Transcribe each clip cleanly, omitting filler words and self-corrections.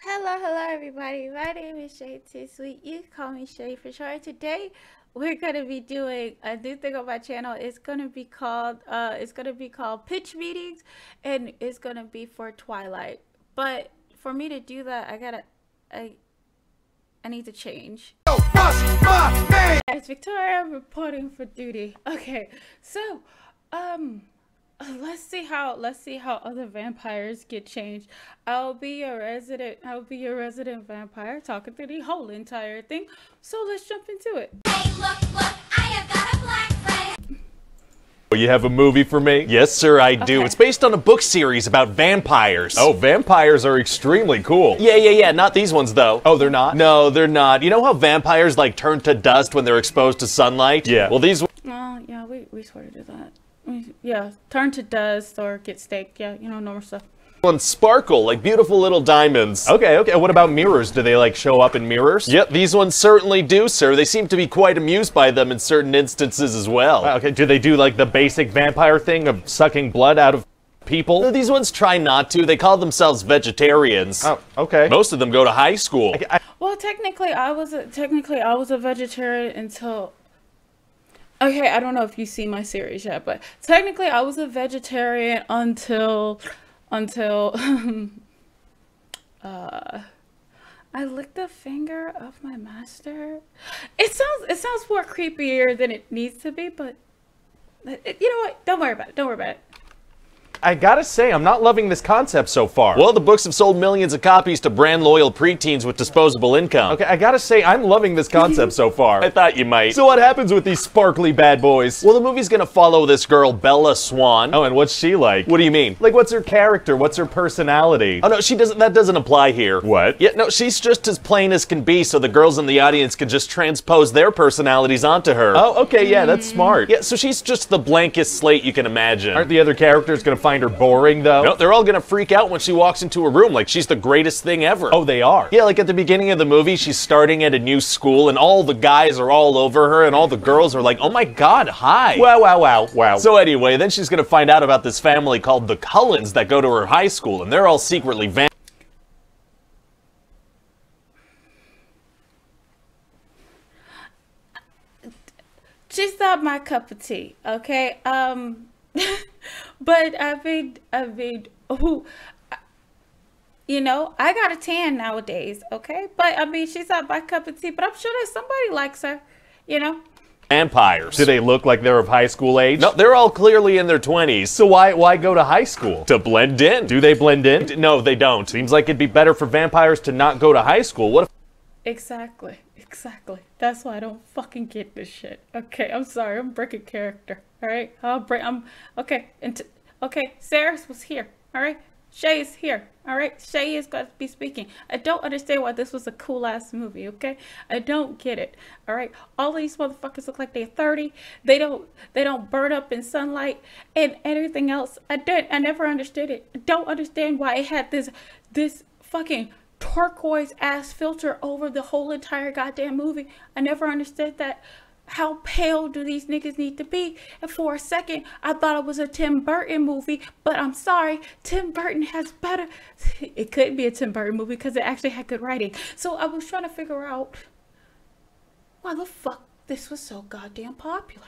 Hello everybody. My name is Shaytosweet. You can call me Shay for short. Today we're gonna be doing a new thing on my channel. It's gonna be called Pitch Meetings, and it's gonna be for Twilight. But for me to do that, I need to change. It's Victoria reporting for duty. Okay, so let's see how other vampires get changed. I'll be a resident vampire talking through the whole entire thing. So let's jump into it. Hey, look, I have got a black friend. You have a movie for me? Yes, sir, I do. Okay. It's based on a book series about vampires. Oh, vampires are extremely cool. Yeah, not these ones, though. Oh, they're not? No, they're not. You know how vampires, like, turn to dust when they're exposed to sunlight? Yeah. Well, these... Yeah, we sort of do that. Yeah, turn to dust or get staked. Yeah, you know, normal stuff. ones sparkle like beautiful little diamonds. Okay, what about mirrors? Do they, like, show up in mirrors? Yep, these ones certainly do, sir. They seem to be quite amused by them in certain instances as well. Okay, do they do, like, the basic vampire thing of sucking blood out of people? No, these ones try not to. They call themselves vegetarians. Oh, okay. Most of them go to high school. Well, technically, I was a vegetarian until. Okay, I don't know if you see my series yet, but technically, I was a vegetarian until I licked the finger of my master. It sounds more creepier than it needs to be, but you know what? Don't worry about it. Don't worry about it. I gotta say, I'm not loving this concept so far. Well, the books have sold millions of copies to brand-loyal preteens with disposable income. Okay, I gotta say, I'm loving this concept so far. I thought you might. So what happens with these sparkly bad boys? Well, the movie's gonna follow this girl, Bella Swan. Oh, and what's she like? What do you mean? Like, what's her character? What's her personality? Oh, no, she doesn't. That doesn't apply here. What? Yeah, no, she's just as plain as can be, so the girls in the audience can just transpose their personalities onto her. Oh, okay, yeah, that's smart. Yeah, so she's just the blankest slate you can imagine. Aren't the other characters gonna find her boring, though? No, they're all gonna freak out when she walks into a room like she's the greatest thing ever. Oh, they are? Yeah, like at the beginning of the movie, she's starting at a new school, and all the guys are all over her, and all the girls are like, oh my god, hi. Wow. So anyway, then she's gonna find out about this family called the Cullens that go to her high school, and they're all secretly She's not my cup of tea, okay? But I mean, you know, I got a tan nowadays, okay? But I mean, she's not my cup of tea, but I'm sure that somebody likes her, you know? vampires. Do they look like they're of high school age? No, they're all clearly in their 20s. So why go to high school? To blend in. Do they blend in? No, they don't. Seems like it'd be better for vampires to not go to high school. What if Exactly. That's why I don't fucking get this shit. Okay, I'm sorry. I'm breaking character. All right, okay. Okay, Sarah was here. All right, Shay is here. All right, Shay is going to be speaking. I don't understand why this was a cool ass movie. Okay, I don't get it. All right, all these motherfuckers look like they're 30. They don't burn up in sunlight and everything else. I never understood it. I don't understand why it had this fucking turquoise ass filter over the whole entire goddamn movie. I never understood that. How pale do these niggas need to be? And for a second, I thought it was a Tim Burton movie, but I'm sorry, Tim Burton has better. It couldn't be a Tim Burton movie because it actually had good writing. So I was trying to figure out why the fuck this was so goddamn popular.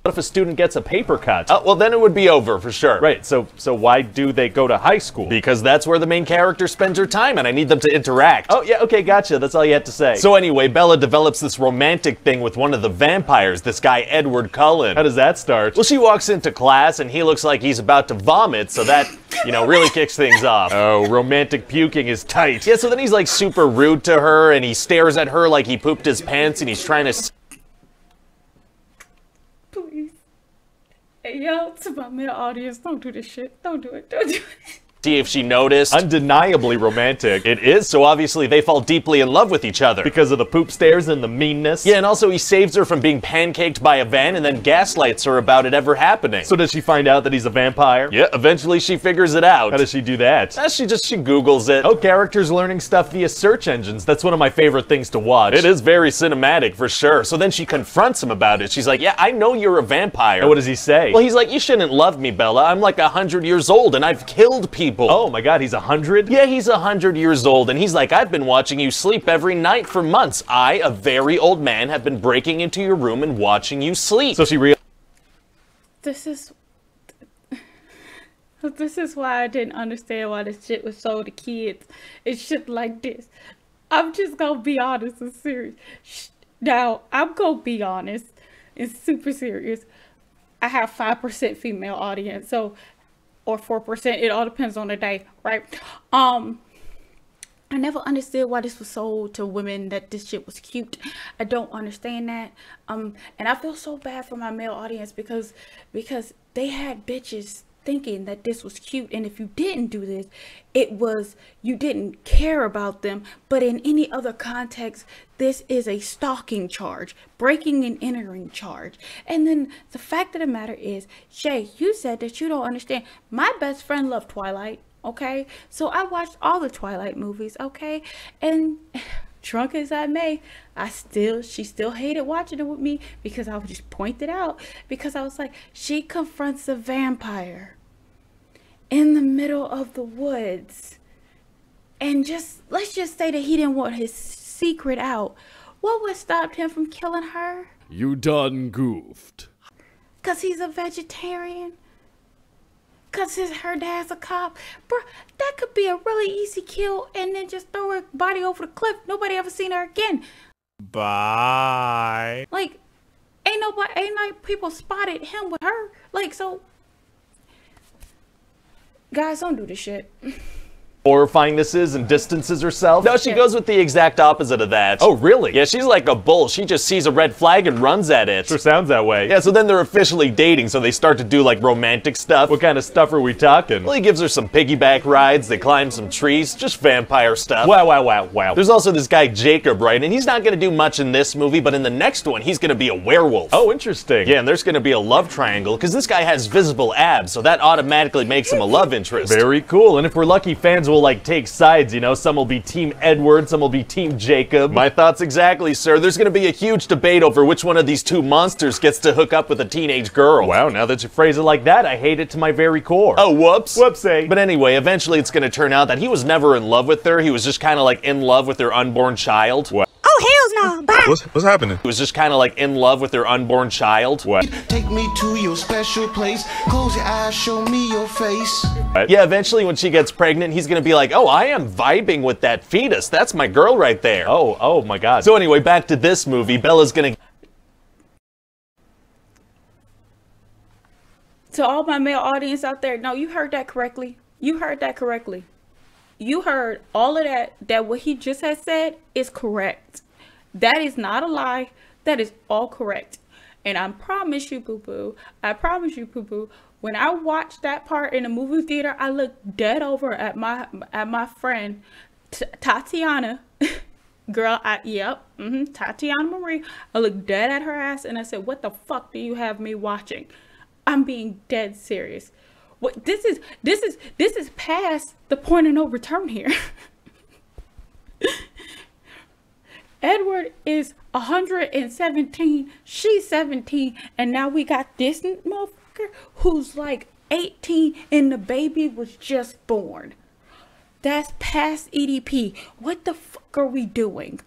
if a student gets a paper cut? Oh, well, then it would be over for sure. Right, so why do they go to high school? Because that's where the main character spends her time, and I need them to interact. Oh, yeah, okay, gotcha. That's all you had to say. So anyway, Bella develops this romantic thing with one of the vampires, this guy Edward Cullen. How does that start? Well, she walks into class, and he looks like he's about to vomit, so that, you know, really kicks things off. Oh, romantic puking is tight. Yeah, so then he's like super rude to her, and he stares at her like he pooped his pants, and he's trying to... Please. Hey, yo, to my male audience, don't do this shit. Don't do it. Don't do it. See if she noticed. Undeniably romantic. It is, so obviously they fall deeply in love with each other. Because of the poop stares and the meanness? Yeah, and also he saves her from being pancaked by a van and then gaslights her about it ever happening. So does she find out that he's a vampire? Yeah, eventually she figures it out. How does she do that? She Googles it. Oh, characters learning stuff via search engines. That's one of my favorite things to watch. It is very cinematic, for sure. So then she confronts him about it. She's like, yeah, I know you're a vampire. And what does he say? Well, he's like, you shouldn't love me, Bella. I'm like 100 years old and I've killed people. people. Oh my god, he's 100? Yeah, he's 100 years old, and he's like, I've been watching you sleep every night for months. I, a very old man, have been breaking into your room and watching you sleep. So she This is why I didn't understand why this shit was sold to kids. It's shit like this. I'm just gonna be honest and serious. Now, I'm gonna be honest and super serious. I have 5% female audience, so, or 4%, it all depends on the day, right? I never understood why this was sold to women, that this shit was cute. I don't understand that. And I feel so bad for my male audience because they had bitches thinking that this was cute, and if you didn't do this, it was you didn't care about them. But in any other context, this is a stalking charge, breaking and entering charge. And then the fact of the matter is, Shay, you said that you don't understand. My best friend loved Twilight, okay? So I watched all the Twilight movies, okay? And drunk as I may, she still hated watching it with me because I would just point it out, because I was like, she confronts a vampire in the middle of the woods, and let's just say that he didn't want his secret out. What would stop him from killing her? You done goofed. Cause he's a vegetarian? Cause her dad's a cop? Bruh, that could be a really easy kill, and then just throw her body over the cliff. Nobody ever seen her again. Bye. Like, ain't like people spotted him with her. Like, so guys, don't do this shit. horrifying this is and distances herself? No, she goes with the exact opposite of that. Oh, really? Yeah, she's like a bull. She just sees a red flag and runs at it. Sure sounds that way. Yeah, so then they're officially dating, so they start to do like romantic stuff. What kind of stuff are we talking? Well, he gives her some piggyback rides, they climb some trees, just vampire stuff. Wow. There's also this guy Jacob, right? And he's not gonna do much in this movie, but in the next one, he's gonna be a werewolf. Oh, interesting. Yeah, and there's gonna be a love triangle, because this guy has visible abs, so that automatically makes him a love interest. Very cool. And if we're lucky, fans will like take sides, you know? Some will be Team Edward, some will be Team Jacob. My thoughts exactly, sir. There's gonna be a huge debate over which one of these two monsters gets to hook up with a teenage girl. Wow, now that you phrase it like that, I hate it to my very core. Oh, whoops. Whoopsie. But anyway, eventually it's gonna turn out that he was never in love with her. He was just kind of like in love with their unborn child. What? Oh, hells no. Bye. What's happening? He was just kind of like in love with their unborn child. What? Take me to your special place. Close your eyes, show me your face. Yeah, eventually when she gets pregnant, he's gonna be like, oh, I am vibing with that fetus. That's my girl right there. Oh my god. So anyway, back to this movie. Bella's gonna... To all my male audience out there, no, you heard that correctly. You heard that correctly. You heard all of that, that what he just has said is correct. That is not a lie. That is all correct. And I promise you, boo-boo, when I watched that part in the movie theater, I looked dead over at my friend, Tatiana. Girl, Tatiana Marie. I looked dead at her ass and I said, what the fuck do you have me watching? I'm being dead serious. What this is past the point of no return here. Edward is 117, she's 17, and now we got this motherfucker who's like 18 and the baby was just born. That's past EDP. What the fuck are we doing?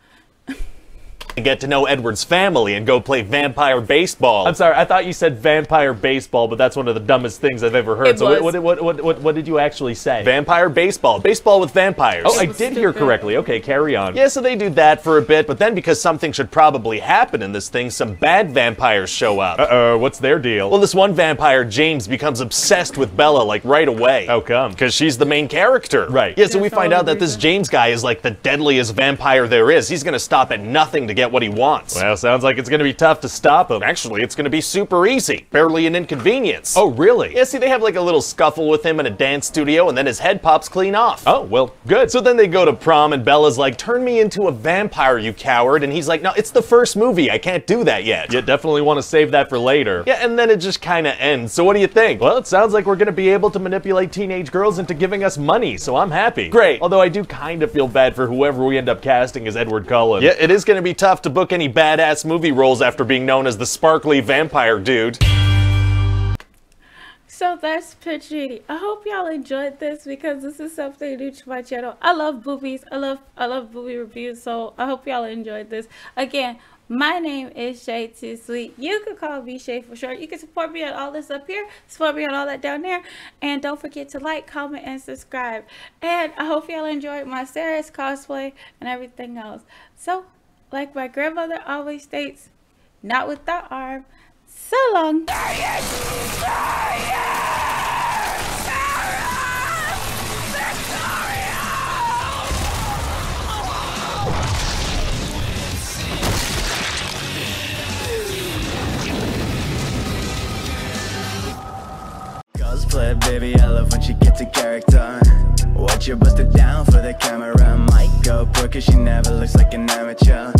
get to know Edward's family and go play vampire baseball. I'm sorry, I thought you said vampire baseball, but that's one of the dumbest things I've ever heard. It so was. what did you actually say? Vampire baseball. Baseball with vampires. Oh, I did hear correctly. Okay, carry on. Yeah, so they do that for a bit, but then because something should probably happen in this thing, some bad vampires show up. Uh-oh, what's their deal? Well, this one vampire, James, becomes obsessed with Bella, like, right away. How come? Because she's the main character. Right. Yeah, so we That's find all out the that this reason. James guy is, like, the deadliest vampire there is. He's gonna stop at nothing to get what he wants. Well, sounds like it's gonna be tough to stop him. Actually, it's gonna be super easy. Barely an inconvenience. Oh, really? Yeah, see, they have, like, a little scuffle with him in a dance studio, and then his head pops clean off. Oh, well, good. So then they go to prom, and Bella's like, turn me into a vampire, you coward. And he's like, no, it's the first movie. I can't do that yet. You definitely want to save that for later. Yeah, and then it just kind of ends. So what do you think? Well, it sounds like we're going to be able to manipulate teenage girls into giving us money, so I'm happy. Great. Although I do kind of feel bad for whoever we end up casting as Edward Cullen. Yeah, it is going to be tough to book any badass movie roles after being known as the sparkly vampire dude. So that's Pitch Meeting. I hope y'all enjoyed this because this is something new to my channel. I love boobies. I love booby reviews. So I hope y'all enjoyed this. Again, my name is ShaytooSweet. You can call me Shay for short. You can support me on all this up here, support me on all that down there, and don't forget to like, comment, and subscribe. And I hope y'all enjoyed my Sarah's cosplay and everything else. So, like my grandmother always states, not with the arm. So long. Cosplay, baby, I love when she gets a character. Watch her bust it down for the camera. Might go broke 'cause she never looks like an amateur.